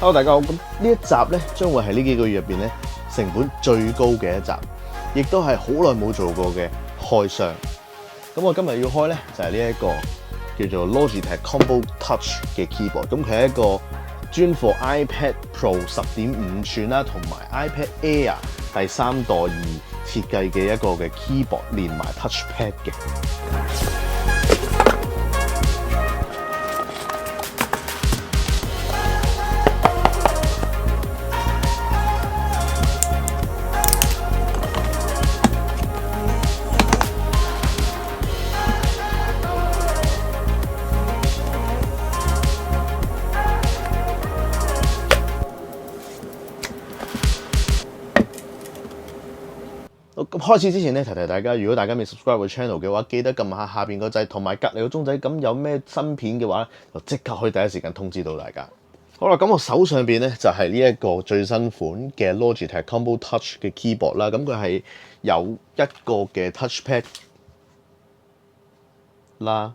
Hello， 大家好。咁呢一集咧，將會係呢幾個月入邊咧成本最高嘅一集，亦都係好耐冇做過嘅開箱。咁我今日要開咧就係呢一個叫做 Logitech Combo Touch 嘅 keyboard。咁佢係一個專貨 iPad Pro 10.5寸啦，同埋 iPad Air 第3代而設計嘅一個嘅 keyboard，連埋 touchpad 嘅。咁開始之前咧，提提大家，如果大家未 subscribe 個 channel 嘅話，記得撳下邊個掣，同埋隔離個鐘仔。咁有咩新片嘅話，就即刻可以第一時間通知到大家。好啦，咁我手上邊咧就係呢一個最新款嘅 Logitech Combo Touch 嘅 keyboard 啦。咁佢係有一個嘅 touchpad 啦。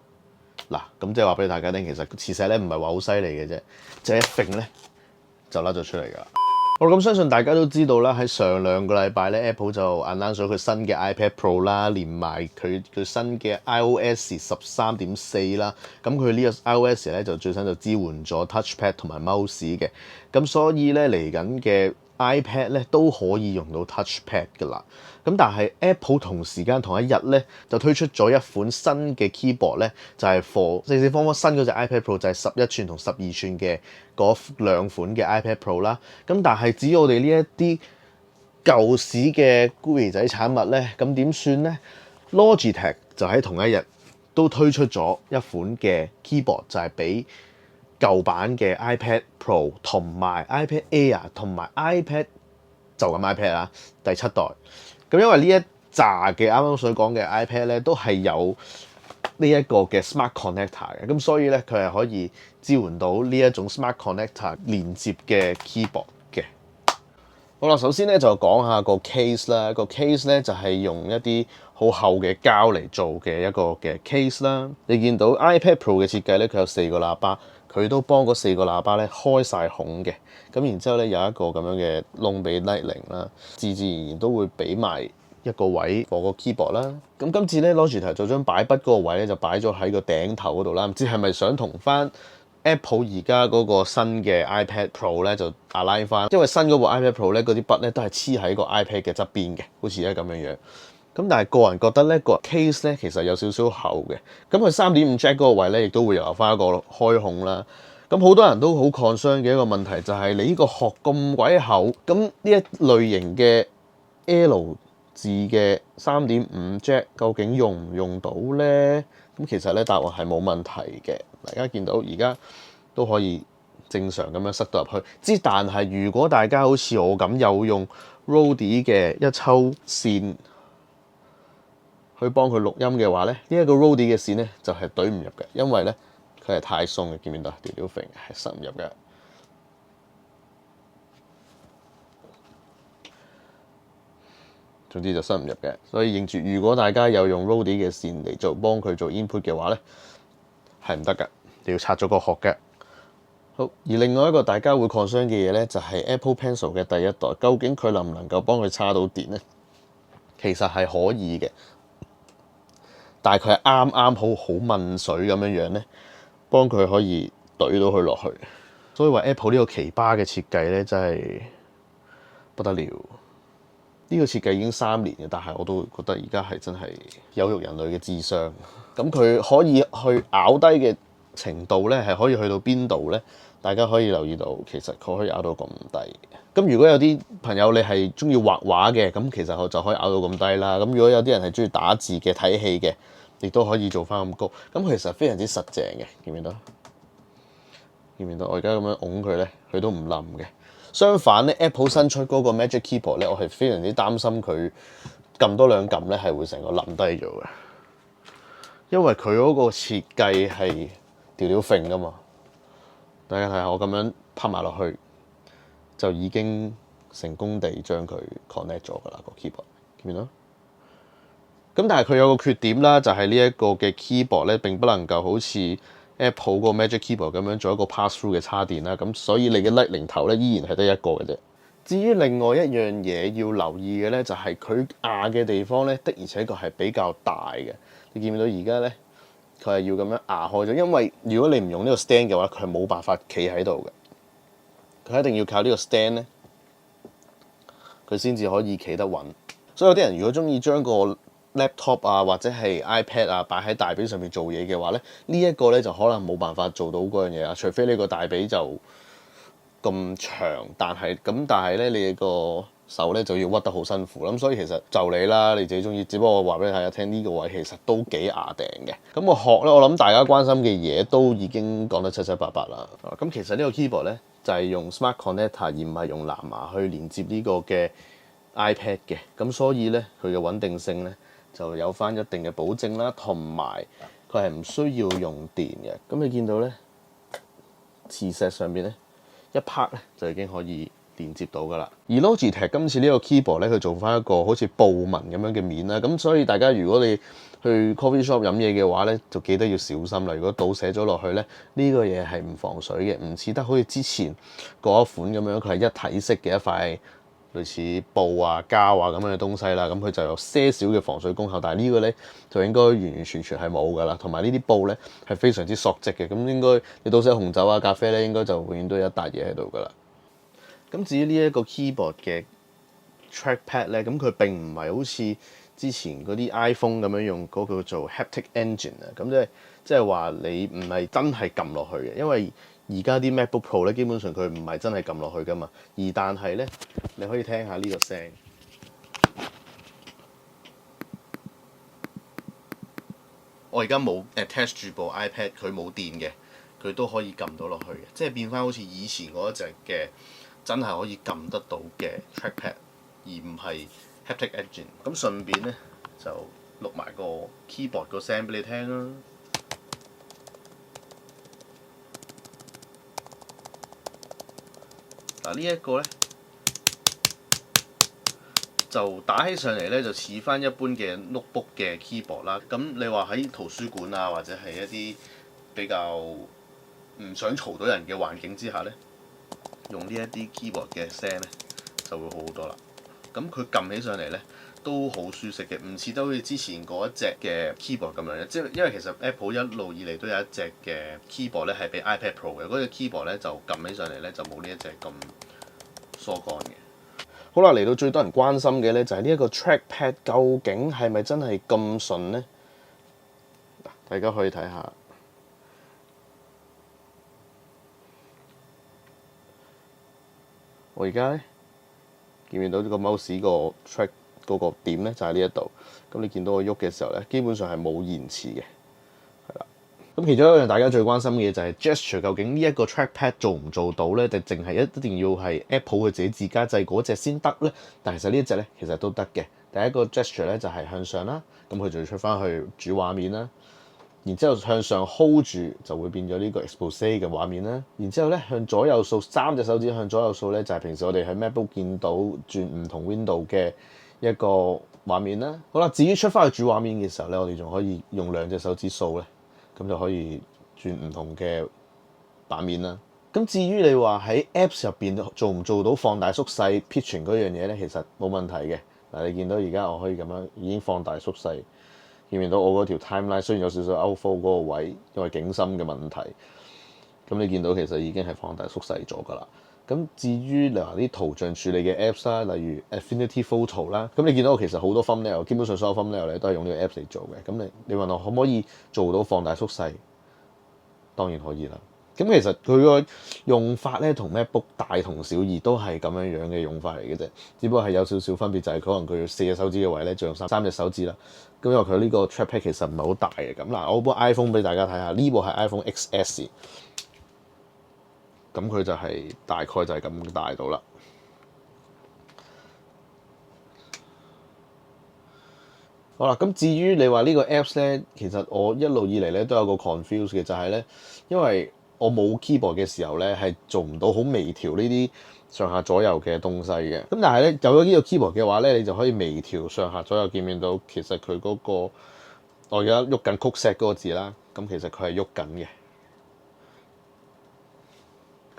嗱，咁即係話俾大家聽，其實磁石咧唔係話好犀利嘅啫，即係一揈咧就甩咗出嚟㗎啦。好，咁相信大家都知道啦，喺上2個禮拜咧 ，Apple 就 announce 咗佢新嘅 iPad Pro 啦，連埋佢新嘅 iOS 13.4啦。咁佢呢個 iOS 咧就最新就支援咗 touchpad 同埋 mouse 嘅。咁所以咧嚟緊嘅 iPad 咧都可以用到 touchpad 噶啦。咁但係 Apple 同時間同一日咧就推出咗一款新嘅 keyboard 咧，就係 for 四方新嗰隻 iPad Pro 就係11寸同12寸嘅嗰2款嘅 iPad Pro 啦。咁但係至於我哋呢一啲舊時嘅孤兒仔產物咧，咁點算咧 ？Logitech 就喺同一日都推出咗一款嘅 keyboard，就係俾舊版嘅 iPad Pro 同埋 iPad Air 同埋 iPad 就咁 iPad 啦，第7代。咁因為呢一紮嘅啱啱所講嘅 iPad 咧，都係有呢一個嘅 Smart Connector 嘅，咁所以咧佢係可以支援到呢一種 Smart Connector 連接嘅 keyboard 嘅。好啦，首先咧就講下個 case 啦，個 case 咧就係用一啲好厚嘅膠嚟做嘅一個嘅 case 啦。你見到 iPad Pro 嘅設計咧，佢有4個喇叭，佢都幫嗰4個喇叭咧開晒孔嘅。咁然之後咧有一個咁樣嘅窿俾 Lightning 啦，自然都會俾埋一個位放個 keyboard 啦。咁今次咧 Logitech 就將擺筆嗰個位咧就擺咗喺個頂頭嗰度啦。唔知係咪想同翻 Apple 而家嗰個新嘅 iPad Pro 咧就 align 翻，因為新嗰部 iPad Pro 咧嗰啲筆咧都係黐喺個 iPad 嘅側邊嘅，好似而家咁樣樣。咁但係個人覺得咧個 case 咧其實有少少厚嘅。咁佢3.5 Jack 嗰個位咧亦都會留翻一個開孔啦。咁好多人都好 concern 嘅一個問題就係你呢個殼咁鬼厚，咁呢一類型嘅 L 字嘅3.5 Jack 究竟用唔用到咧？咁其實咧答案係冇問題嘅。大家見到而家都可以正常咁樣塞到入去。但係如果大家好似我咁有用 Rode 嘅一抽線去幫佢錄音嘅話咧，呢一個 Rode 嘅線咧就係懟唔入嘅，因為咧佢係太鬆嘅，見唔見到條條揈係塞唔入嘅。總之就塞唔入嘅，所以認住如果大家有用 Rode 嘅線嚟幫佢做 input 嘅話咧，係唔得㗎，你要拆咗個殼嘅。好，而另外一個大家會 concern 嘅嘢咧，就係 Apple Pencil 嘅第1代，究竟佢能唔能夠幫佢叉到電咧？其實係可以嘅，但係佢係啱啱好問水咁樣樣咧，幫佢可以懟到佢落去。所以話 Apple 呢個奇葩嘅設計咧，真係不得了。呢個設計已經3年嘅，但係我都覺得而家係真係有辱人類嘅智商。咁佢可以去咬低嘅程度咧，係可以去到邊度咧？大家可以留意到，其實佢可以咬到咁低。咁如果有啲朋友你係中意畫畫嘅，咁其實佢就可以咬到咁低啦。咁如果有啲人係中意打字嘅、睇戲嘅，亦都可以做翻咁高。咁其實非常之實淨嘅，見唔見到？見唔見到？我而家咁樣擁佢咧，佢都唔冧嘅。相反咧 ，Apple 新出嗰個 Magic Keyboard 咧，我係非常之擔心佢撳多2撳咧，係會成個冧低咗嘅。因為佢嗰個設計係條條揈噶嘛。大家睇下，我咁樣拍埋落去，就已經成功地將佢 connect 咗噶啦個 keyboard，見唔見到？咁但係佢有個缺點啦，就係呢一個嘅 keyboard 咧並不能夠好似 Apple 嗰個 Magic Keyboard 咁樣做一個 pass through 嘅插電啦，咁所以你嘅 Lightning 頭咧依然係得一個嘅啫。至於另外一樣嘢要留意嘅咧，就係佢壓嘅地方咧，的而且確係比較大嘅。你見唔見到而家咧，佢係要咁樣壓開咗，因為如果你唔用呢個 stand 嘅話，佢係冇辦法企喺度嘅。佢一定要靠呢個 stand 咧，佢先至可以企得穩。所以有啲人如果中意將個 laptop 啊或者係 iPad 啊擺喺大髀上面做嘢嘅話咧，呢一個咧就可能冇辦法做到嗰樣嘢啦，除非你個大髀就咁長，但係咧你個手咧就要屈得好辛苦啦。咁所以其實就你啦，你自己中意。只不過我話俾大家聽，呢個位其實都幾牙頂嘅。咁個殼咧，我諗大家關心嘅嘢都已經講得七七八八啦。咁其實呢個 keyboard 咧就係用 Smart Connector 而唔係用藍牙去連接呢個嘅 iPad 嘅。咁所以咧佢嘅穩定性咧就有翻一定嘅保證啦，同埋佢係唔需要用電嘅。咁你見到咧磁石上邊咧一拍咧就已經可以連接到噶啦。而 Logitech 今次呢個 keyboard 咧，佢做翻一個好似布紋咁樣嘅面啦。咁所以大家如果你去 coffee shop 飲嘢嘅話咧，就記得要小心啦。如果倒瀉咗落去咧，呢個嘢係唔防水嘅，唔似得好似之前嗰一款咁樣，佢係一體式嘅一塊類似布啊膠啊咁樣嘅東西啦。咁佢就有些少嘅防水功效，但係呢個咧就應該完完全全係冇噶啦。同埋呢啲布咧係非常之索質嘅，咁應該你倒瀉紅酒啊咖啡咧，應該就永遠都有一笪嘢喺度噶啦。咁至於呢一個 keyboard 嘅 trackpad 咧，咁佢並唔係好似之前嗰啲 iPhone 咁樣用嗰個做 haptic engine 啊，咁即係話你唔係真係撳落去嘅，因為而家啲 MacBook Pro 咧基本上佢唔係真係撳落去噶嘛，但係咧你可以聽下呢個聲，我而家冇 attach 住部 iPad， 佢冇電嘅，佢都可以撳到落去嘅，即係變翻好似以前嗰一隻嘅真係可以撳得到嘅 trackpad， 而唔係 haptic engine。咁順便咧就錄埋個 keyboard 個聲俾你聽啦。嗱呢一個咧就打起上嚟咧就似翻一般嘅 notebook 嘅 keyboard 啦。咁你話喺圖書館啊或者係一啲比較唔想嘈到人嘅環境之下咧，用呢一啲 keyboard 嘅聲咧就會好好多啦。咁佢撳起上嚟咧都好舒適嘅，唔似得好似之前嗰一隻嘅 keyboard 咁樣嘅。即係因為其實 Apple 一路以嚟都有一隻嘅 keyboard 咧係俾 iPad Pro 嘅，嗰隻 keyboard 咧就撳起上嚟咧就冇呢一隻咁疏乾嘅。好啦，嚟到最多人關心嘅咧就係呢一個 trackpad 究竟係咪真係咁順咧？大家可以睇下。我而家咧見唔見到呢個 mouse 個 track 嗰個點咧，就喺呢一度。咁你見到我喐嘅時候咧，基本上係冇延遲嘅，係啦。咁其中一樣大家最關心嘅嘢就係 gesture， 究竟呢一個 trackpad 做唔做到咧？定淨係一定要係 Apple 佢自己自家製嗰隻先得咧？但其實呢一隻咧其實都得嘅。第一個 gesture 咧就係向上啦，咁佢就要出翻去主畫面啦。然之後向上 hold 住就會變咗呢個 expose 嘅畫面啦。然之後咧向左右掃3隻手指向左右掃咧，就係平時我哋喺 MacBook 見到轉唔同 window 嘅一個畫面啦。好啦，至於出翻去主畫面嘅時候咧，我哋仲可以用2隻手指掃咧，咁就可以轉唔同嘅版面啦。咁至於你話喺 Apps 入邊做唔做到放大縮細 pitching 嗰樣嘢咧，其實冇問題嘅。嗱，你見到而家我可以咁樣已經放大縮細。見唔見到我嗰條 timeline 雖然有少少 outflow 嗰個位，因為景深嘅問題，咁你見到其實已經係放大縮細咗㗎啦。咁至於你話啲圖像處理嘅 apps 啦，例如 Affinity Photo 啦，咁你見到我其實好多 thumbnail，基本上所有 thumbnail 咧都係用呢個 apps 嚟做嘅。咁你問我可唔可以做到放大縮細？當然可以啦。咁其實佢個用法咧同 MacBook 大同小異，都係咁樣樣嘅用法嚟嘅啫。只不過係有少少分別，就係可能佢4隻手指嘅位咧，就用3隻手指啦。咁因為佢呢個 trackpad 其實唔係好大嘅。咁嗱，我部 iPhone 俾大家睇下，呢部係 iPhone XS， 咁佢就係大概就係咁大到啦。好啦，咁至於你話呢個 Apps 咧，其實我一路以嚟咧都有個 confuse 嘅，就係咧，因為我冇 keyboard 嘅時候咧，係做唔到好微調呢啲上下左右嘅東西嘅。咁但係咧，有咗呢個 keyboard 嘅話咧，你就可以微調上下左右，見唔見到其實佢嗰個我而家喐緊 Cookset 嗰個字啦，咁其實佢係喐緊嘅。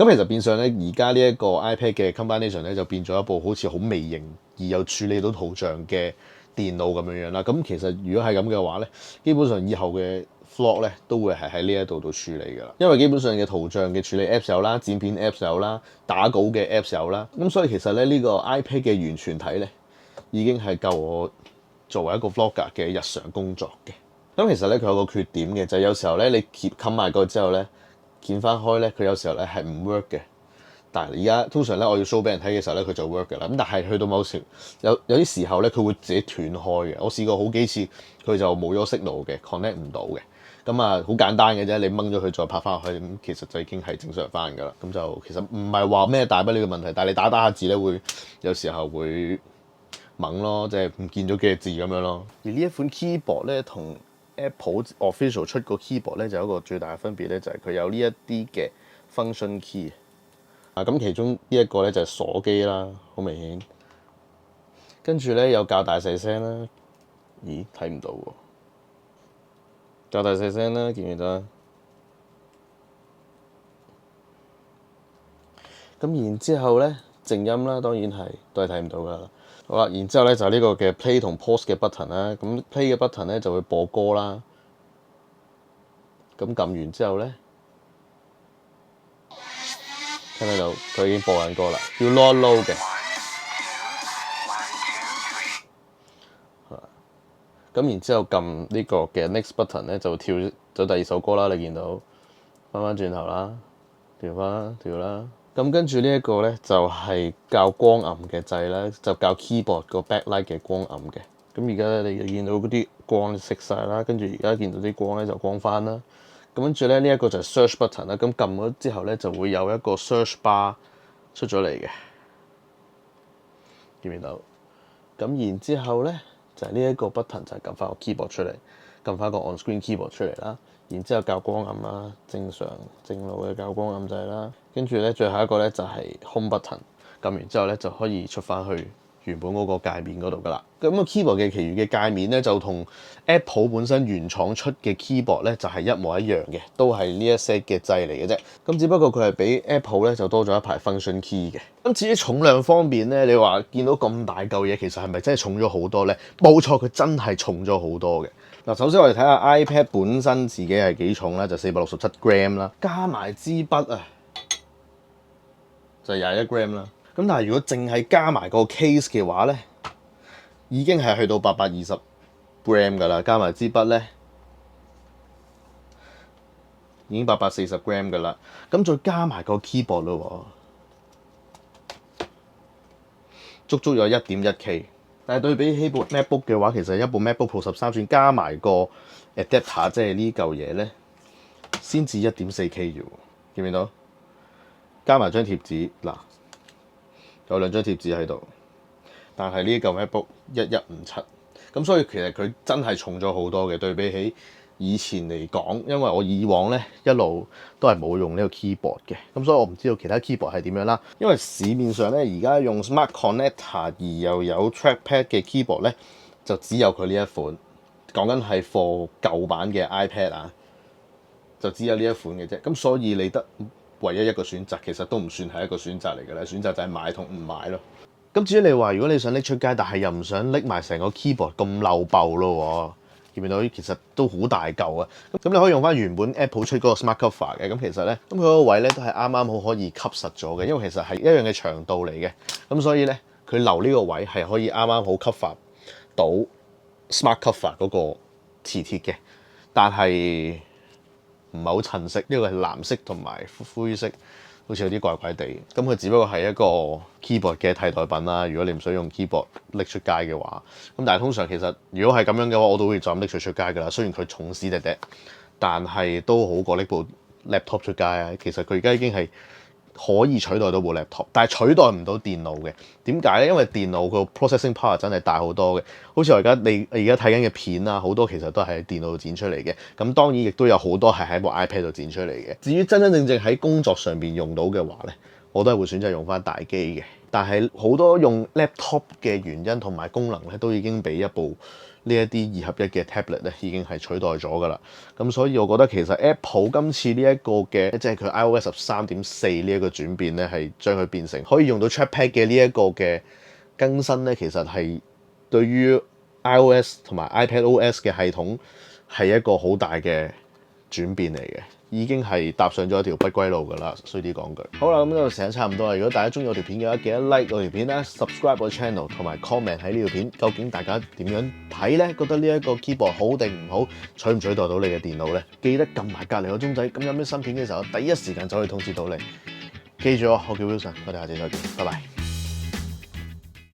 咁其實變相咧，而家呢一個 iPad 嘅 combination 咧就變咗一部好似好微型而又處理到圖像嘅電腦咁樣樣啦。咁其實如果係咁嘅話咧，基本上以後嘅 vlog 咧都會係喺呢一度度處理㗎啦。因為基本上嘅圖像嘅處理 apps 有啦，剪片 apps 有啦，打稿嘅 apps 有啦。咁所以其實咧呢個 iPad 嘅完全體咧已經係夠我作為一個 vlogger 嘅日常工作嘅。咁其實咧佢有個缺點嘅，就係有時候咧你冚埋個之後咧，見翻開咧，佢有時候咧係唔 work 嘅。但係而家通常咧，我要 show 俾人睇嘅時候咧，佢就 work 嘅啦。咁但係去到某時有啲時候咧，佢會自己斷開嘅。我試過好幾次，佢就冇咗 signal 嘅 connect 唔到嘅。咁啊，好簡單嘅啫，你掹咗佢再拍翻落去，咁其實就已經係正常翻㗎啦。咁就其實唔係話咩大不了嘅問題，但係你打下字咧，會有時候會懵咯，即係唔見咗幾隻字咁樣咯。而呢一款 keyboard 咧，同 Apple official 出個 keyboard 咧，就有一個最大嘅分別咧，就係佢有呢一啲嘅 function key。咁其中呢一個咧就係鎖機啦，好明顯。跟住咧有較大細聲啦，咦睇唔到喎？較大細聲啦，見唔見到？咁然之後咧靜音啦，當然係都係睇唔到噶啦。好啦，然之後咧就係呢個嘅 play 同 pause 嘅 button 啦。咁 play 嘅 button 咧就會播歌啦。咁撳完之後咧，聽唔聽到？佢已經播緊歌啦，要 load 嘅。咁然之後撳呢個嘅 next button 咧，就跳咗第二首歌啦。你見到翻轉頭啦，調啦。咁跟住呢一個咧就係較光暗嘅掣啦，就較 keyboard 個 backlight 嘅光暗嘅。咁而家咧你見到嗰啲光熄晒啦，跟住而家見到啲光咧就光翻啦。咁跟住咧呢一個就係 search button 啦。咁撳咗之後咧就會有一個 search bar 出咗嚟嘅，見唔見到？咁然之後咧就係呢一個 button 就係撳翻個 keyboard 出嚟，撳翻個 on screen keyboard 出嚟啦。然之後較光暗啦，正常正路嘅較光暗掣啦。跟住咧最後一個咧就係 home button，撳完之後咧就可以出翻去原本嗰個界面嗰度噶啦。咁個 keyboard 嘅其餘嘅界面咧就同 Apple 本身原廠出嘅 keyboard 咧就係一模一樣嘅，都係呢一 set 嘅掣嚟嘅啫。咁只不過佢係比 Apple 咧就多咗一排 function key 嘅。咁至於重量方面咧，你話見到咁大嚿嘢，其實係咪真係重咗好多咧？冇錯，佢真係重咗好多嘅。嗱，首先我哋睇下 iPad 本身自己係幾重啦，就467 gram 啦，加埋支筆啊就21 gram 啦。咁但係如果淨係加埋個 case 嘅話咧，已經係去到820 gram 噶啦，加埋支筆咧已經840 gram 噶啦。咁再加埋個 keyboard 咯，足足有 1.1K。但係對比起部 MacBook 嘅話，其實一部 MacBook Pro 13寸加埋個 adapter，即係呢嚿嘢咧，先至 1.4K 啫喎，見唔見到？加埋張貼紙，嗱，有兩張貼紙喺度，但係呢嚿 MacBook 1157，咁所以其實佢真係重咗好多嘅，對比起以前嚟講，因為我以往咧一路都係冇用呢個 keyboard 嘅，咁所以我唔知道其他 keyboard 係點樣啦。因為市面上咧而家用 Smart Connector 而又有 Trackpad 嘅 keyboard 咧，就只有佢呢一款。講緊係 for 舊版嘅 iPad 啊，就只有呢一款嘅啫。咁所以你得唯一一個選擇，其實都唔算係一個選擇嚟嘅啦。選擇就係買同唔買咯。咁至於你話如果你想拎出街，但係又唔想拎埋成個 keyboard 咁漏爆咯，見唔見到？其實都好大嚿啊！咁你可以用翻原本 Apple 出嗰個 Smart Cover 嘅。咁其實咧，咁佢嗰個位咧都係啱啱好可以吸實咗嘅，因為其實係一樣嘅長度嚟嘅。咁所以咧，佢留呢個位係可以啱啱好 cover 到 Smart Cover 嗰個磁鐵嘅，但係唔係好襯色。呢個係藍色同埋灰色，好似有啲怪怪地。咁佢只不過係一個 keyboard 嘅替代品啦。如果你唔想用 keyboard 拎出街嘅話，咁但係通常其實如果係咁樣嘅話，我都會就咁拎佢出街㗎啦。雖然佢重屎滴滴，但係都好過拎部 laptop 出街啊。其實佢而家已經係可以取代到部 laptop，但係取代唔到電腦嘅。點解咧？因為電腦個 processing power 真係大好多嘅。好似你而家睇緊嘅片啊，好多其實都係喺電腦度剪出嚟嘅。咁當然亦都有好多係喺部 iPad 度剪出嚟嘅。至於真真正正喺工作上邊用到嘅話咧，我都係會選擇用翻大機嘅。但係好多用 laptop 嘅原因同埋功能咧，都已經俾一部呢一啲2合1嘅 tablet 咧已經係取代咗㗎啦。咁所以我覺得其實 Apple 今次呢一個嘅即係佢 iOS 13.4呢一個轉變咧，係將佢變成可以用到 Trackpad 嘅呢一個嘅更新咧，其實係對於 iOS 同埋 iPadOS 嘅系統係一個好大嘅轉變嚟嘅，已經係踏上咗一條不歸路㗎啦。衰啲講句。好啦，咁呢度時間差唔多啦。如果大家中意我條片嘅話，記得 like 我條片啦 ，subscribe 我 channel 同埋 comment 喺呢條片。究竟大家點樣睇咧？覺得呢一個 keyboard 好定唔好？取唔取代到你嘅電腦咧？記得撳埋隔離個鐘仔，咁有咩新片嘅時候，第一時間就可以通知到你。記住我叫 Wilson，我哋下次再見，拜拜。